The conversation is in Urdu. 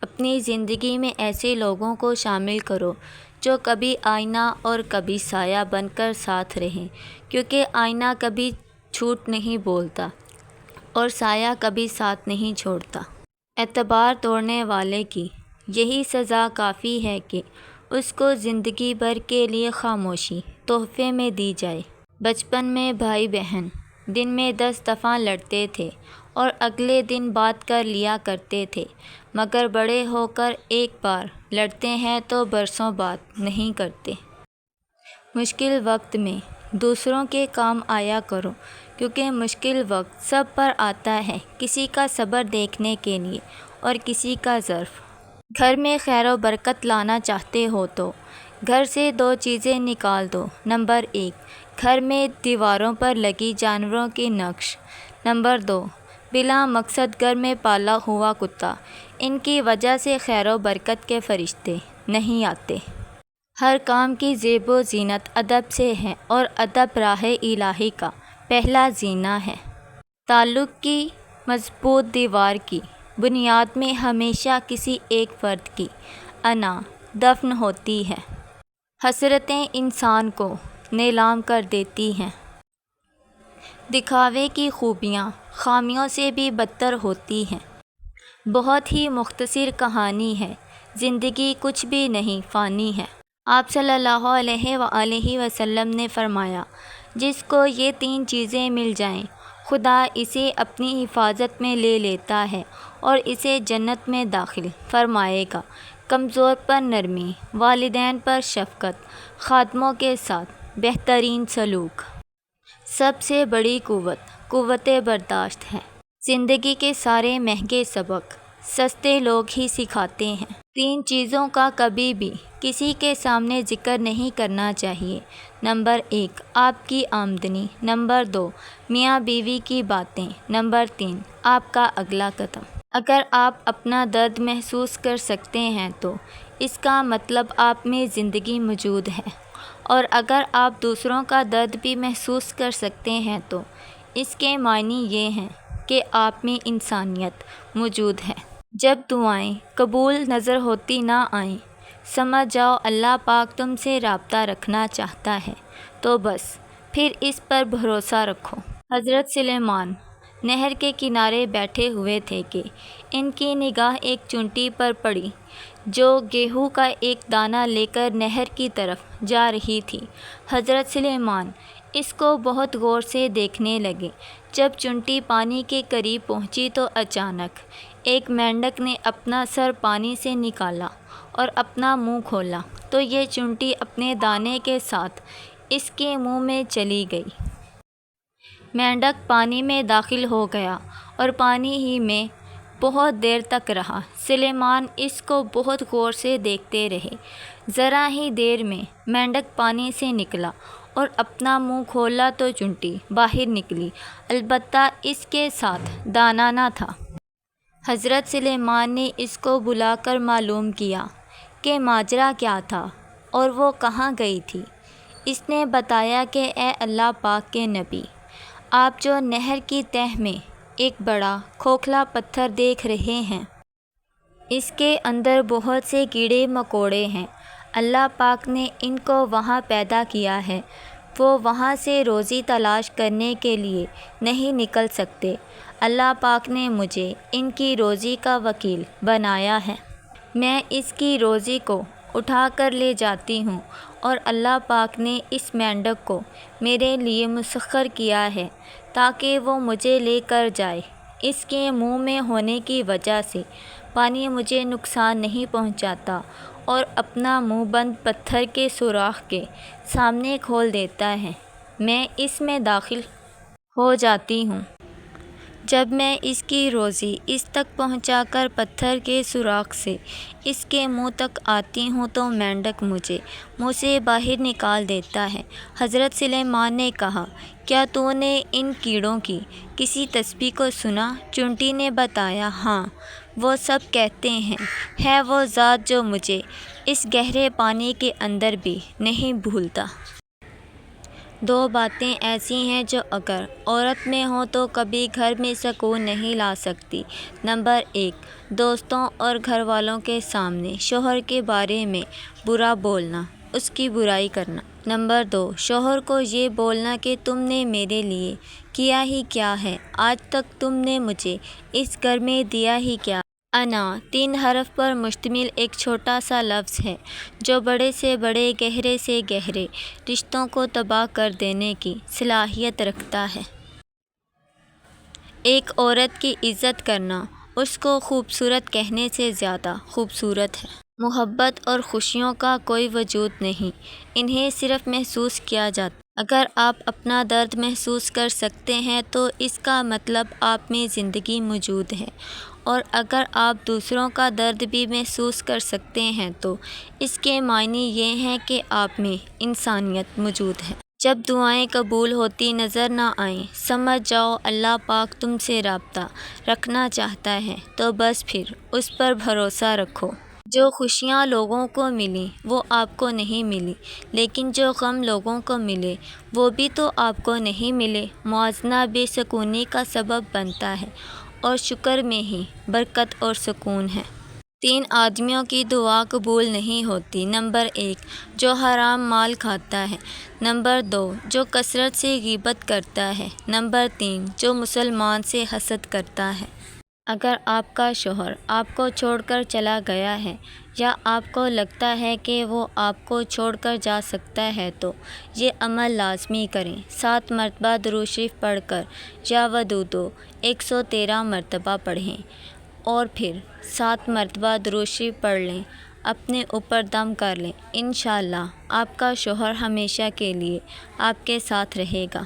اپنی زندگی میں ایسے لوگوں کو شامل کرو جو کبھی آئینہ اور کبھی سایہ بن کر ساتھ رہیں، کیونکہ آئینہ کبھی جھوٹ نہیں بولتا اور سایہ کبھی ساتھ نہیں چھوڑتا۔ اعتبار توڑنے والے کی یہی سزا کافی ہے کہ اس کو زندگی بھر کے لیے خاموشی تحفے میں دی جائے۔ بچپن میں بھائی بہن دن میں 10 دفعہ لڑتے تھے اور اگلے دن بات کر لیا کرتے تھے، مگر بڑے ہو کر ایک بار لڑتے ہیں تو برسوں بات نہیں کرتے۔ مشکل وقت میں دوسروں کے کام آیا کرو، کیونکہ مشکل وقت سب پر آتا ہے، کسی کا صبر دیکھنے کے لیے اور کسی کا ظرف۔ گھر میں خیر و برکت لانا چاہتے ہو تو گھر سے 2 چیزیں نکال دو۔ نمبر 1، گھر میں دیواروں پر لگی جانوروں کے نقش۔ نمبر 2، بلا مقصد گھر میں پالا ہوا کتا۔ ان کی وجہ سے خیر و برکت کے فرشتے نہیں آتے۔ ہر کام کی زیب و زینت ادب سے ہے اور ادب راہ الہی کا پہلا زینہ ہے۔ تعلق کی مضبوط دیوار کی بنیاد میں ہمیشہ کسی ایک فرد کی انا دفن ہوتی ہے۔ حسرتیں انسان کو نیلام کر دیتی ہیں۔ دکھاوے کی خوبیاں خامیوں سے بھی بدتر ہوتی ہیں۔ بہت ہی مختصر کہانی ہے، زندگی کچھ بھی نہیں، فانی ہے۔ آپ صلی اللہ علیہ وآلہ وسلم نے فرمایا، جس کو یہ 3 چیزیں مل جائیں، خدا اسے اپنی حفاظت میں لے لیتا ہے اور اسے جنت میں داخل فرمائے گا۔ کمزور پر نرمی، والدین پر شفقت، خادموں کے ساتھ بہترین سلوک۔ سب سے بڑی قوت برداشت ہے۔ زندگی کے سارے مہنگے سبق سستے لوگ ہی سکھاتے ہیں۔ 3 چیزوں کا کبھی بھی کسی کے سامنے ذکر نہیں کرنا چاہیے۔ نمبر 1، آپ کی آمدنی۔ نمبر 2، میاں بیوی کی باتیں۔ نمبر 3، آپ کا اگلا قدم۔ اگر آپ اپنا درد محسوس کر سکتے ہیں تو اس کا مطلب آپ میں زندگی موجود ہے، اور اگر آپ دوسروں کا درد بھی محسوس کر سکتے ہیں تو اس کے معنی یہ ہیں کہ آپ میں انسانیت موجود ہے۔ جب دعائیں قبول نظر ہوتی نہ آئیں، سمجھ جاؤ اللہ پاک تم سے رابطہ رکھنا چاہتا ہے، تو بس پھر اس پر بھروسہ رکھو۔ حضرت سلیمان نہر کے کنارے بیٹھے ہوئے تھے کہ ان کی نگاہ ایک چونٹی پر پڑی جو گیہوں کا ایک دانہ لے کر نہر کی طرف جا رہی تھی۔ حضرت سلیمان اس کو بہت غور سے دیکھنے لگے۔ جب چونٹی پانی کے قریب پہنچی تو اچانک ایک مینڈک نے اپنا سر پانی سے نکالا اور اپنا منہ کھولا تو یہ چونٹی اپنے دانے کے ساتھ اس کے منہ میں چلی گئی۔ مینڈک پانی میں داخل ہو گیا اور پانی ہی میں بہت دیر تک رہا۔ سلیمان اس کو بہت غور سے دیکھتے رہے۔ ذرا ہی دیر میں مینڈک پانی سے نکلا اور اپنا منہ کھولا تو چونٹی باہر نکلی، البتہ اس کے ساتھ دانہ نہ تھا۔ حضرت سلیمان نے اس کو بلا کر معلوم کیا کہ ماجرا کیا تھا اور وہ کہاں گئی تھی۔ اس نے بتایا کہ اے اللہ پاک کے نبی، آپ جو نہر کی تہہ میں ایک بڑا کھوکھلا پتھر دیکھ رہے ہیں، اس کے اندر بہت سے کیڑے مکوڑے ہیں۔ اللہ پاک نے ان کو وہاں پیدا کیا ہے، وہ وہاں سے روزی تلاش کرنے کے لیے نہیں نکل سکتے۔ اللہ پاک نے مجھے ان کی روزی کا وکیل بنایا ہے۔ میں اس کی روزی کو اٹھا کر لے جاتی ہوں، اور اللہ پاک نے اس مینڈک کو میرے لیے مسخر کیا ہے تاکہ وہ مجھے لے کر جائے۔ اس کے منہ میں ہونے کی وجہ سے پانی مجھے نقصان نہیں پہنچاتا اور اپنا منہ بند پتھر کے سوراخ کے سامنے کھول دیتا ہے۔ میں اس میں داخل ہو جاتی ہوں۔ جب میں اس کی روزی اس تک پہنچا کر پتھر کے سوراخ سے اس کے منہ تک آتی ہوں تو مینڈک مجھے منہ سے باہر نکال دیتا ہے۔ حضرت سلیمان نے کہا، کیا تو نے ان کیڑوں کی کسی تسبیح کو سنا؟ چونٹی نے بتایا، ہاں، وہ سب کہتے ہیں، ہے وہ ذات جو مجھے اس گہرے پانی کے اندر بھی نہیں بھولتا۔ دو باتیں ایسی ہیں جو اگر عورت میں ہوں تو کبھی گھر میں سکون نہیں لا سکتی۔ نمبر 1، دوستوں اور گھر والوں کے سامنے شوہر کے بارے میں برا بولنا، اس کی برائی کرنا۔ نمبر 2، شوہر کو یہ بولنا کہ تم نے میرے لیے کیا ہی کیا ہے، آج تک تم نے مجھے اس گھر میں دیا ہی کیا۔ انا 3 حرف پر مشتمل ایک چھوٹا سا لفظ ہے جو بڑے سے بڑے، گہرے سے گہرے رشتوں کو تباہ کر دینے کی صلاحیت رکھتا ہے۔ ایک عورت کی عزت کرنا اس کو خوبصورت کہنے سے زیادہ خوبصورت ہے۔ محبت اور خوشیوں کا کوئی وجود نہیں، انہیں صرف محسوس کیا جاتا ہے۔ اگر آپ اپنا درد محسوس کر سکتے ہیں تو اس کا مطلب آپ میں زندگی موجود ہے، اور اگر آپ دوسروں کا درد بھی محسوس کر سکتے ہیں تو اس کے معنی یہ ہیں کہ آپ میں انسانیت موجود ہے۔ جب دعائیں قبول ہوتی نظر نہ آئیں، سمجھ جاؤ اللہ پاک تم سے رابطہ رکھنا چاہتا ہے، تو بس پھر اس پر بھروسہ رکھو۔ جو خوشیاں لوگوں کو ملیں وہ آپ کو نہیں ملی، لیکن جو غم لوگوں کو ملے وہ بھی تو آپ کو نہیں ملے۔ موازنہ بے سکونی کا سبب بنتا ہے، اور شکر میں ہی برکت اور سکون ہے۔ 3 آدمیوں کی دعا قبول نہیں ہوتی۔ نمبر 1، جو حرام مال کھاتا ہے۔ نمبر 2، جو کثرت سے غیبت کرتا ہے۔ نمبر 3، جو مسلمان سے حسد کرتا ہے۔ اگر آپ کا شوہر آپ کو چھوڑ کر چلا گیا ہے، یا آپ کو لگتا ہے کہ وہ آپ کو چھوڑ کر جا سکتا ہے، تو یہ عمل لازمی کریں۔ 7 مرتبہ درود شریف پڑھ کر یا ودودو 113 مرتبہ پڑھیں، اور پھر 7 مرتبہ درود شریف پڑھ لیں، اپنے اوپر دم کر لیں۔ انشاءاللہ آپ کا شوہر ہمیشہ کے لیے آپ کے ساتھ رہے گا۔